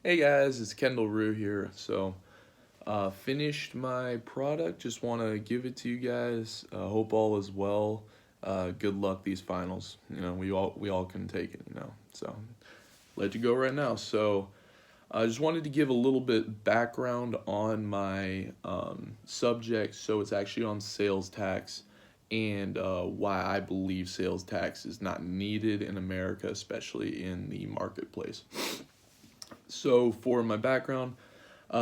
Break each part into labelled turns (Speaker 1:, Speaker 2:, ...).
Speaker 1: Hey guys, it's Kendall Rue here. Finished my product. Just want to give it to you guys. Hope all is well. Good luck these finals. We all can take it. Let you go right now. I just wanted to give a little bit background on my subject. So it's actually on sales tax and why I believe sales tax is not needed in America, especially in the marketplace. So for my background.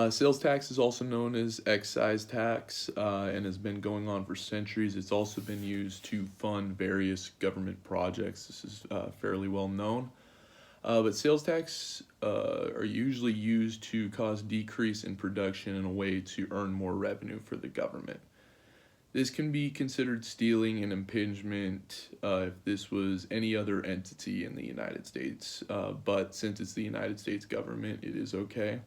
Speaker 1: Sales tax is also known as excise tax and has been going on for centuries. It's also been used to fund various government projects. This is fairly well known. But sales tax are usually used to cause decrease in production in a way to earn more revenue for the government. This can be considered stealing and impingement if this was any other entity in the United States. But since it's the United States government, it is okay.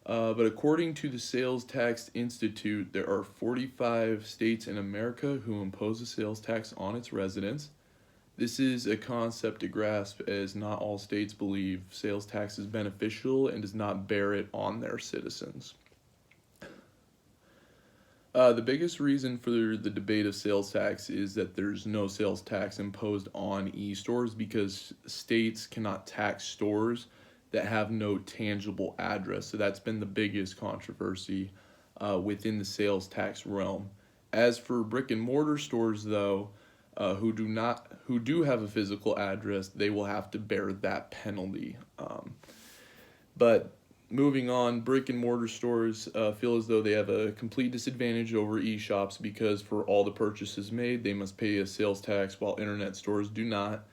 Speaker 1: But according to the Sales Tax Institute, there are 45 states in America who impose a sales tax on its residents. This is a concept to grasp as not all states believe sales tax is beneficial and does not bear it on their citizens. The biggest reason for the debate of sales tax is that there's no sales tax imposed on e-stores because states cannot tax stores that have no tangible address. So that's been the biggest controversy within the sales tax realm. As for brick and mortar stores, though, who do have a physical address, they will have to bear that penalty. But moving on, brick and mortar stores feel as though they have a complete disadvantage over e-shops because for all the purchases made, they must pay a sales tax while internet stores do not.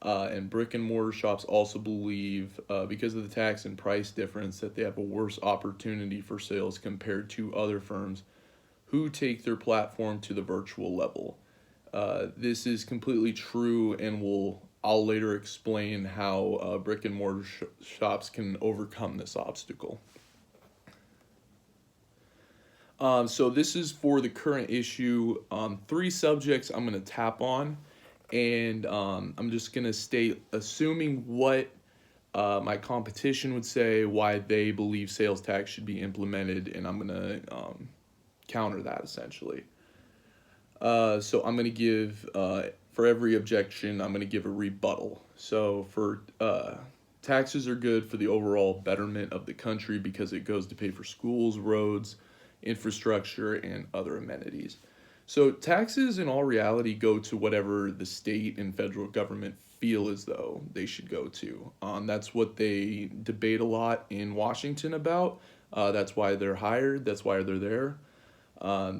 Speaker 1: And brick and mortar shops also believe, because of the tax and price difference, that they have a worse opportunity for sales compared to other firms who take their platform to the virtual level. This is completely true, and I'll later explain how brick and mortar shops can overcome this obstacle. So this is for the current issue. Three subjects I'm going to tap on, and I'm just going to state, assuming what my competition would say, why they believe sales tax should be implemented, and I'm going to counter that essentially. So I'm going to give, for every objection, I'm going to give a rebuttal. Taxes are good for the overall betterment of the country because it goes to pay for schools, roads, infrastructure, and other amenities. So taxes in all reality go to whatever the state and federal government feel as though they should go to. That's what they debate a lot in Washington about. That's why they're hired. That's why they're there.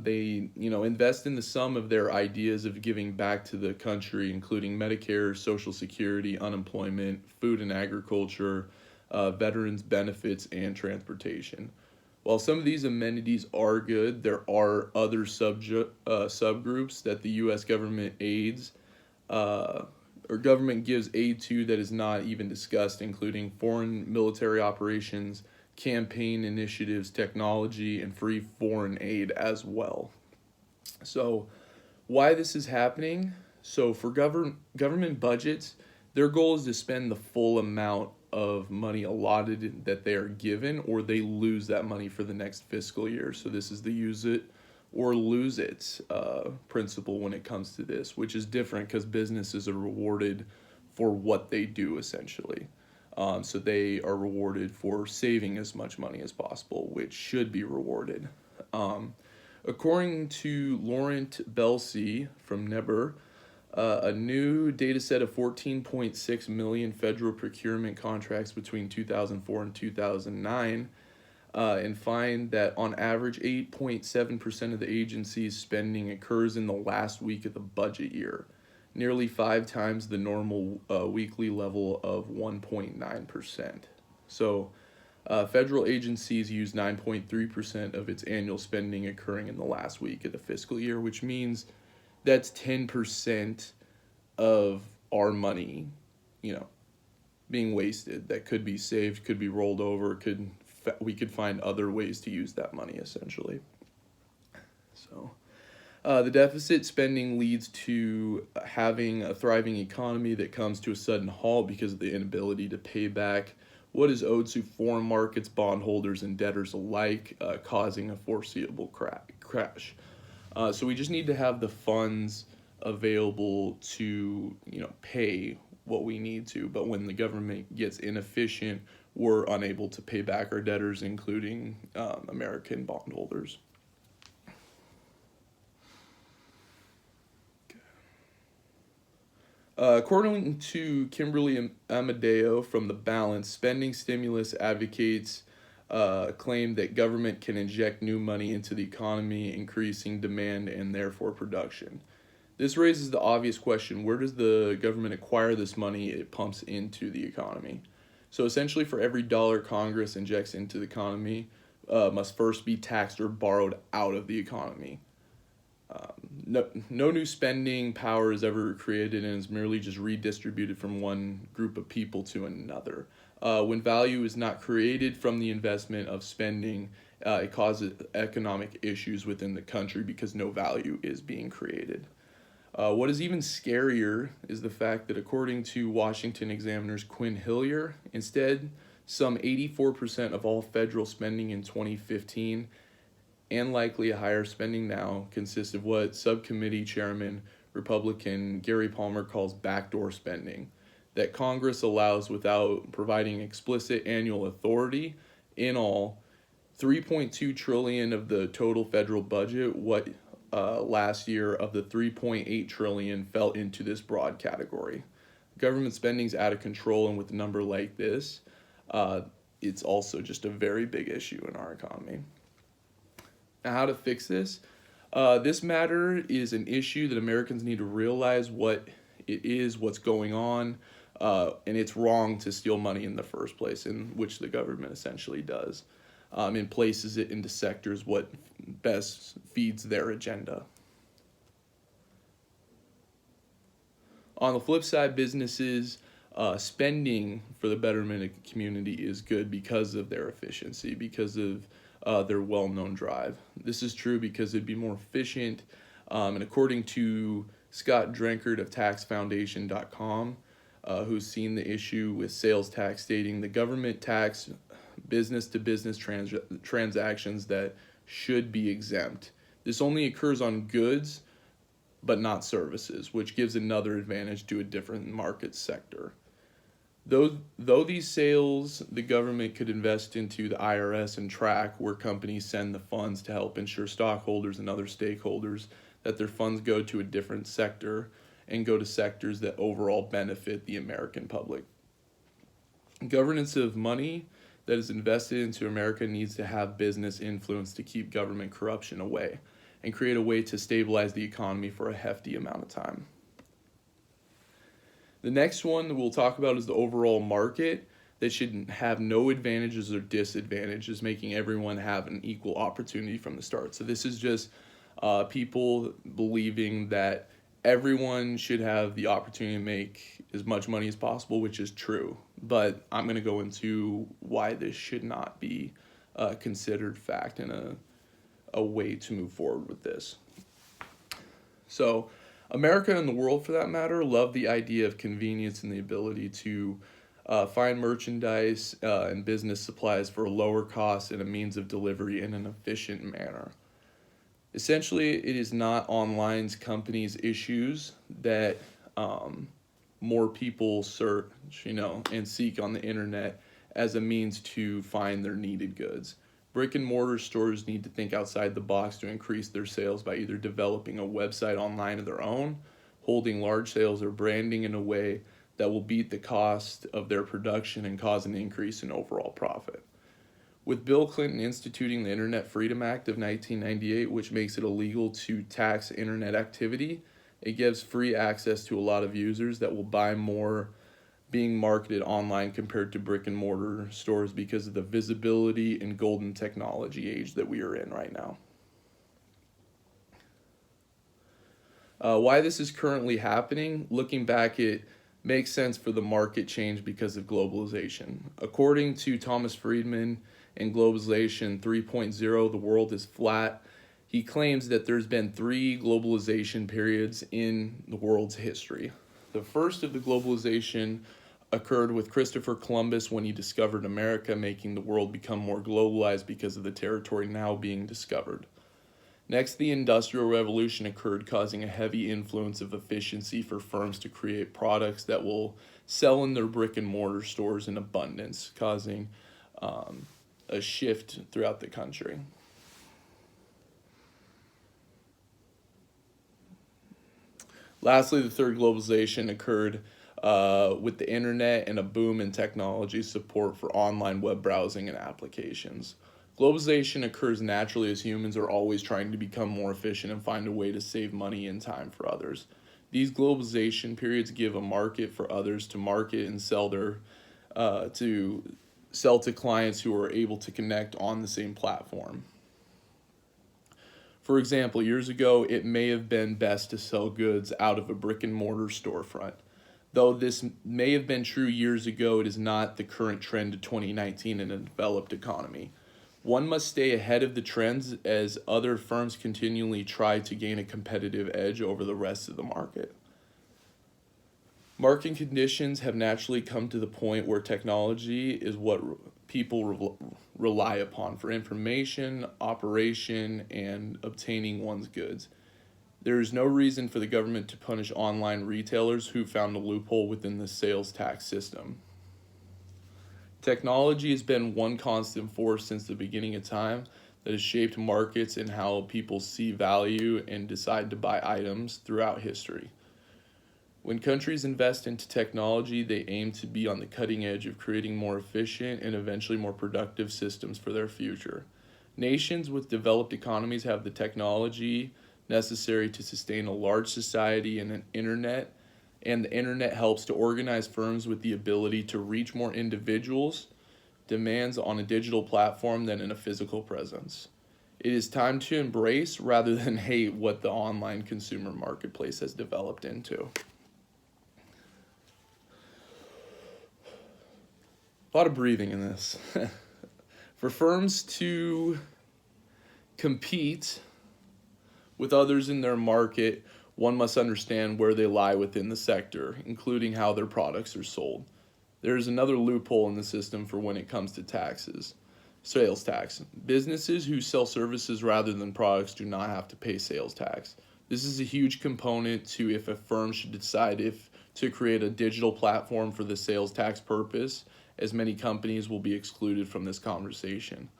Speaker 1: They invest in the sum of their ideas of giving back to the country, including Medicare, Social Security, unemployment, food and agriculture, veterans benefits, and transportation. While some of these amenities are good, there are other subgroups that the U.S. government aids or government gives aid to that is not even discussed, including foreign military operations, campaign initiatives, technology, and free foreign aid as well. So, why this is happening? So, for government budgets, their goal is to spend the full amount of money allotted that they are given, or they lose that money for the next fiscal year. So, this is the use it or lose it principle when it comes to this, which is different because businesses are rewarded for what they do essentially. So they are rewarded for saving as much money as possible, which should be rewarded. Um, According to Laurent Belsey from NEBR, a new data set of 14.6 million federal procurement contracts between 2004 and 2009 and find that on average 8.7% of the agency's spending occurs in the last week of the budget year, nearly five times the normal weekly level of 1.9%. So, federal agencies use 9.3% of its annual spending occurring in the last week of the fiscal year, which means that's 10% of our money, you know, being wasted that could be saved, could be rolled over, we could find other ways to use that money essentially. So, the deficit spending leads to having a thriving economy that comes to a sudden halt because of the inability to pay back what is owed to foreign markets, bondholders, and debtors alike, causing a foreseeable crash. So we just need to have the funds available to pay what we need to. But when the government gets inefficient, we're unable to pay back our debtors, including American bondholders. According to Kimberly Amadeo from The Balance, spending stimulus advocates claim that government can inject new money into the economy, increasing demand and therefore production. This raises the obvious question, where does the government acquire this money it pumps into the economy? So essentially, for every dollar Congress injects into the economy, must first be taxed or borrowed out of the economy. No new spending power is ever created and is merely just redistributed from one group of people to another. When value is not created from the investment of spending, it causes economic issues within the country because no value is being created. What is even scarier is the fact that according to Washington Examiner's Quinn Hillier, instead, some 84% of all federal spending in 2015 and likely a higher spending now consists of what Subcommittee Chairman Republican Gary Palmer calls backdoor spending, that Congress allows without providing explicit annual authority. In all, 3.2 trillion of the total federal budget, last year of the 3.8 trillion fell into this broad category. Government spending is out of control, and with a number like this, it's also just a very big issue in our economy. Now, how to fix this? This matter is an issue that Americans need to realize what it is, what's going on, and it's wrong to steal money in the first place, in which the government essentially does, and places it into sectors what best feeds their agenda. On the flip side, businesses spending for the betterment of the community is good because of their efficiency, because of their well-known drive. This is true because it'd be more efficient, and according to Scott Drenkert of TaxFoundation.com, who's seen the issue with sales tax, stating the government tax business-to-business transactions that should be exempt. This only occurs on goods, but not services, which gives another advantage to a different market sector. Though these sales the government could invest into the IRS and track where companies send the funds to help ensure stockholders and other stakeholders that their funds go to a different sector and go to sectors that overall benefit the American public. Governance of money that is invested into America needs to have business influence to keep government corruption away and create a way to stabilize the economy for a hefty amount of time. The next one that we'll talk about is the overall market that should have no advantages or disadvantages, making everyone have an equal opportunity from the start. So this is just people believing that everyone should have the opportunity to make as much money as possible, which is true. But I'm going to go into why this should not be considered fact and a way to move forward with this. So America and the world, for that matter, love the idea of convenience and the ability to find merchandise and business supplies for a lower cost and a means of delivery in an efficient manner. Essentially, it is not online companies' issues that more people search, and seek on the internet as a means to find their needed goods. Brick and mortar stores need to think outside the box to increase their sales by either developing a website online of their own, holding large sales, or branding in a way that will beat the cost of their production and cause an increase in overall profit. With Bill Clinton instituting the Internet Freedom Act of 1998, which makes it illegal to tax internet activity, it gives free access to a lot of users that will buy more being marketed online compared to brick and mortar stores because of the visibility and golden technology age that we are in right now. Why this is currently happening, looking back, it makes sense for the market change because of globalization. According to Thomas Friedman in Globalization 3.0, the world is flat. He claims that there's been 3 globalization periods in the world's history. The first of the globalization occurred with Christopher Columbus when he discovered America, making the world become more globalized because of the territory now being discovered. Next, the Industrial Revolution occurred, causing a heavy influence of efficiency for firms to create products that will sell in their brick and mortar stores in abundance, causing a shift throughout the country. Lastly, the third globalization occurred with the internet and a boom in technology support for online web browsing and applications. Globalization occurs naturally as humans are always trying to become more efficient and find a way to save money and time for others. These globalization periods give a market for others to market and sell to clients who are able to connect on the same platform. For example, years ago, it may have been best to sell goods out of a brick and mortar storefront. Though this may have been true years ago, it is not the current trend of 2019 in a developed economy. One must stay ahead of the trends as other firms continually try to gain a competitive edge over the rest of the market. Market conditions have naturally come to the point where technology is what people rely upon for information, operation, and obtaining one's goods. There is no reason for the government to punish online retailers who found a loophole within the sales tax system. Technology has been one constant force since the beginning of time that has shaped markets and how people see value and decide to buy items throughout history. When countries invest into technology, they aim to be on the cutting edge of creating more efficient and eventually more productive systems for their future. Nations with developed economies have the technology necessary to sustain a large society and the internet helps to organize firms with the ability to reach more individuals, demands on a digital platform than in a physical presence. It is time to embrace rather than hate what the online consumer marketplace has developed into. A lot of breathing in this. For firms to compete with others in their market, one must understand where they lie within the sector, including how their products are sold. There is another loophole in the system for when it comes to taxes. Sales tax. Businesses who sell services rather than products do not have to pay sales tax. This is a huge component to if a firm should decide if to create a digital platform for the sales tax purpose, as many companies will be excluded from this conversation.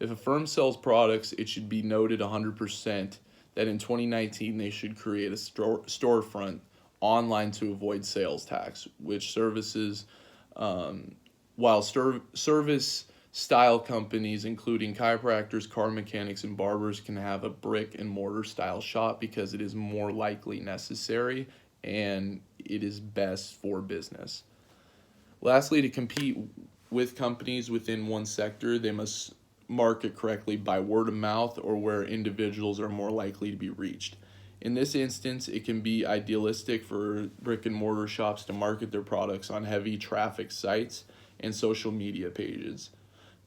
Speaker 1: If a firm sells products, it should be noted 100% that in 2019 they should create a storefront online to avoid sales tax, which services, while service style companies, including chiropractors, car mechanics, and barbers, can have a brick and mortar style shop because it is more likely necessary and it is best for business. Lastly, to compete with companies within one sector, they must market correctly by word of mouth or where individuals are more likely to be reached. In this instance, it can be idealistic for brick and mortar shops to market their products on heavy traffic sites and social media pages.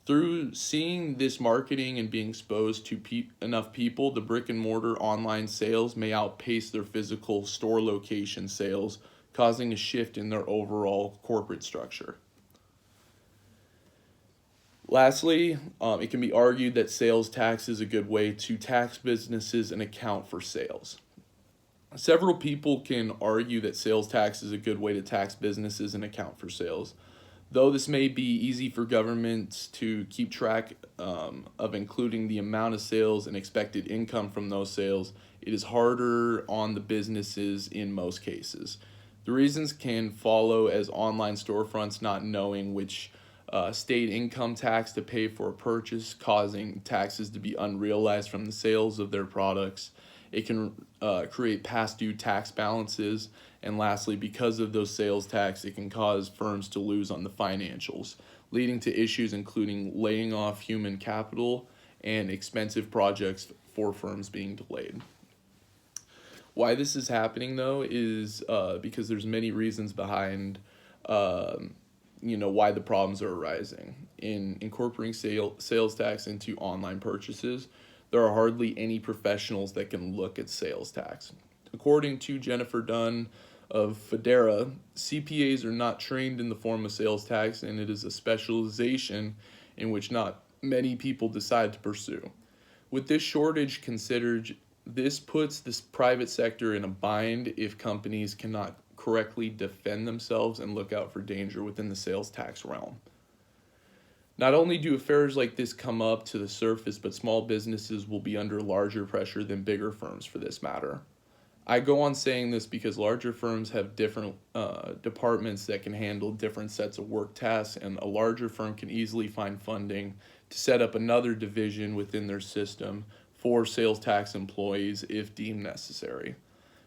Speaker 1: Through seeing this marketing and being exposed to enough people, the brick and mortar online sales may outpace their physical store location sales, causing a shift in their overall corporate structure. Lastly, it can be argued that sales tax is a good way to tax businesses and account for sales. Several people can argue that sales tax is a good way to tax businesses and account for sales. Though this may be easy for governments to keep track of including the amount of sales and expected income from those sales, it is harder on the businesses in most cases. The reasons can follow as online storefronts not knowing which state income tax to pay for a purchase, causing taxes to be unrealized from the sales of their products. It can create past due tax balances. And lastly, because of those sales tax, it can cause firms to lose on the financials, leading to issues including laying off human capital and expensive projects for firms being delayed. Why this is happening, though, is because there's many reasons behind why the problems are arising. In incorporating sales tax into online purchases, there are hardly any professionals that can look at sales tax. According to Jennifer Dunn of FEDERA, CPAs are not trained in the form of sales tax, and it is a specialization in which not many people decide to pursue. With this shortage considered, this puts this private sector in a bind if companies cannot correctly defend themselves and look out for danger within the sales tax realm. Not only do affairs like this come up to the surface, but small businesses will be under larger pressure than bigger firms for this matter. I go on saying this because larger firms have different departments that can handle different sets of work tasks, and a larger firm can easily find funding to set up another division within their system for sales tax employees if deemed necessary.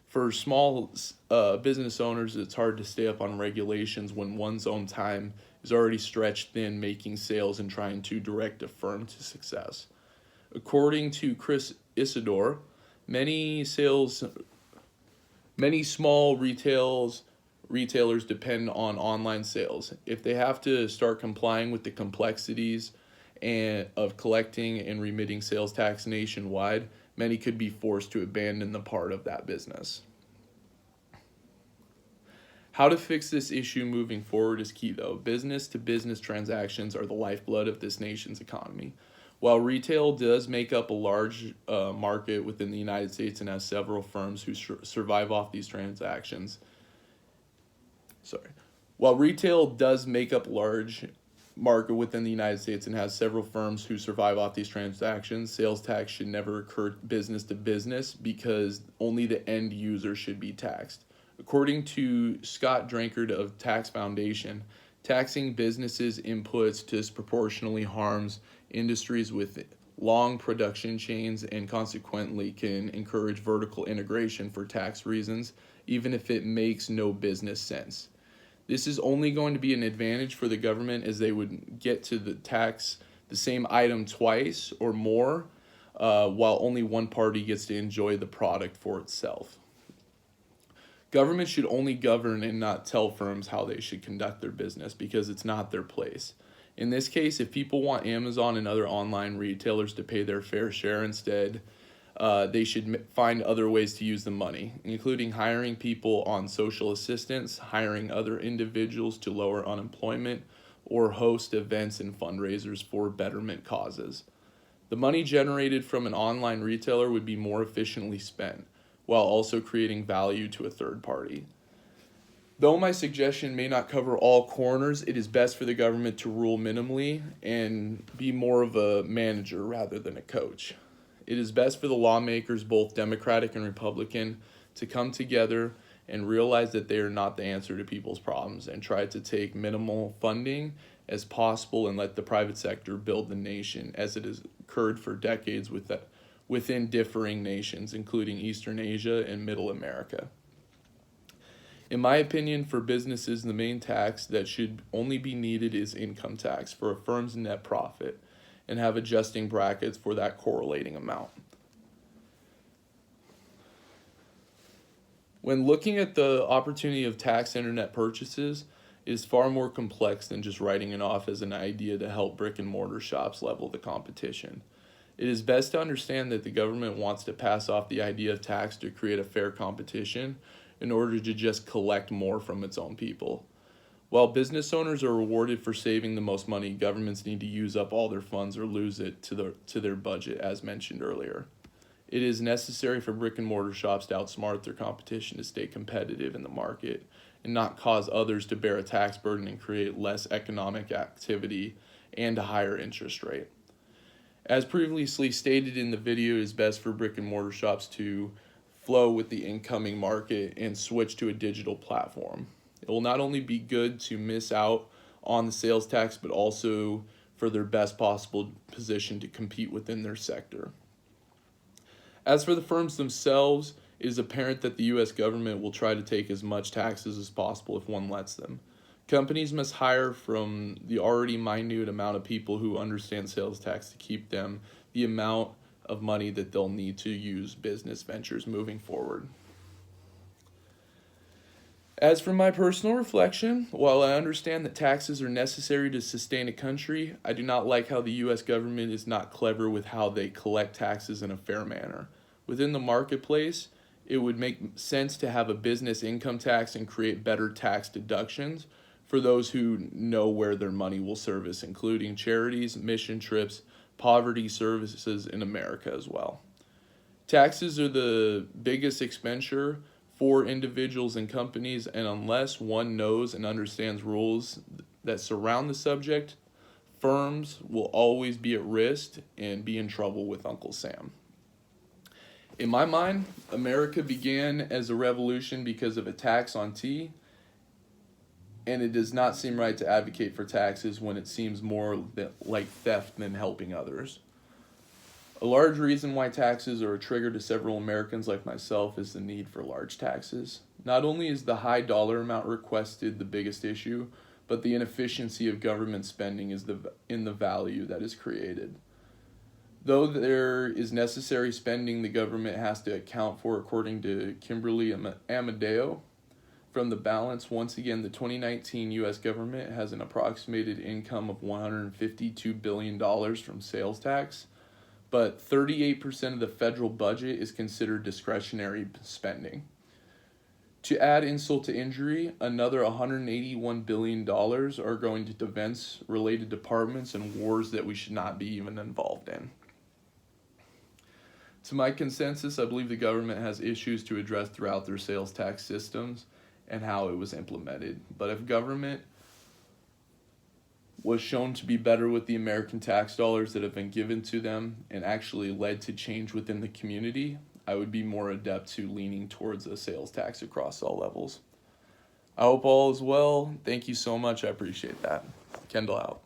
Speaker 1: For small business owners, it's hard to stay up on regulations when one's own time is already stretched thin making sales and trying to direct a firm to success. According to Chris Isidore, many small retailers depend on online sales. If they have to start complying with the complexities of collecting and remitting sales tax nationwide, many could be forced to abandon the part of that business. How to fix this issue moving forward is key, though. Business-to-business transactions are the lifeblood of this nation's economy. While retail does make up a large market within the United States and has several firms who survive off these transactions, While retail does make up a large market within the United States and has several firms who survive off these transactions, sales tax should never occur business to business because only the end user should be taxed. According to Scott Drankard of Tax Foundation, taxing businesses' inputs disproportionately harms industries with long production chains and consequently can encourage vertical integration for tax reasons, even if it makes no business sense. This is only going to be an advantage for the government as they would get to tax the same item twice or more, while only one party gets to enjoy the product for itself. Government should only govern and not tell firms how they should conduct their business because it's not their place. In this case, if people want Amazon and other online retailers to pay their fair share instead, they should find other ways to use the money, including hiring people on social assistance, hiring other individuals to lower unemployment, or host events and fundraisers for betterment causes. The money generated from an online retailer would be more efficiently spent, while also creating value to a third party. Though my suggestion may not cover all corners, it is best for the government to rule minimally and be more of a manager rather than a coach. It is best for the lawmakers, both Democratic and Republican, to come together and realize that they are not the answer to people's problems and try to take minimal funding as possible and let the private sector build the nation as it has occurred for decades within differing nations, including Eastern Asia and Middle America. In my opinion, for businesses, the main tax that should only be needed is income tax for a firm's net profit and have adjusting brackets for that correlating amount. When looking at the opportunity of tax internet purchases, it is far more complex than just writing it off as an idea to help brick and mortar shops level the competition. It is best to understand that the government wants to pass off the idea of tax to create a fair competition in order to just collect more from its own people. While business owners are rewarded for saving the most money, governments need to use up all their funds or lose it to their budget, as mentioned earlier. It is necessary for brick and mortar shops to outsmart their competition to stay competitive in the market and not cause others to bear a tax burden and create less economic activity and a higher interest rate. As previously stated in the video, it is best for brick and mortar shops to flow with the incoming market and switch to a digital platform. It will not only be good to miss out on the sales tax, but also for their best possible position to compete within their sector. As for the firms themselves, it is apparent that the U.S. government will try to take as much taxes as possible if one lets them. Companies must hire from the already minute amount of people who understand sales tax to keep them the amount of money that they'll need to use business ventures moving forward. As for my personal reflection, while I understand that taxes are necessary to sustain a country, I do not like how the U.S. government is not clever with how they collect taxes in a fair manner. Within the marketplace, it would make sense to have a business income tax and create better tax deductions for those who know where their money will service, including charities, mission trips, poverty services in America as well. Taxes are the biggest expenditure for individuals and companies, and unless one knows and understands rules that surround the subject, firms will always be at risk and be in trouble with Uncle Sam. In my mind, America began as a revolution because of a tax on tea, and it does not seem right to advocate for taxes when it seems more like theft than helping others. A large reason why taxes are a trigger to several Americans like myself is the need for large taxes. Not only is the high dollar amount requested the biggest issue, but the inefficiency of government spending is in the value that is created. Though there is necessary spending the government has to account for, according to Kimberly Amadeo, from the balance, once again, the 2019 U.S. government has an approximated income of $152 billion from sales tax, but 38% of the federal budget is considered discretionary spending. To add insult to injury, another $181 billion are going to defense-related departments and wars that we should not be even involved in. To my consensus, I believe the government has issues to address throughout their sales tax systems and how it was implemented. But if government was shown to be better with the American tax dollars that have been given to them and actually led to change within the community, I would be more adept to leaning towards a sales tax across all levels. I hope all is well. Thank you so much. I appreciate that. Kendall out.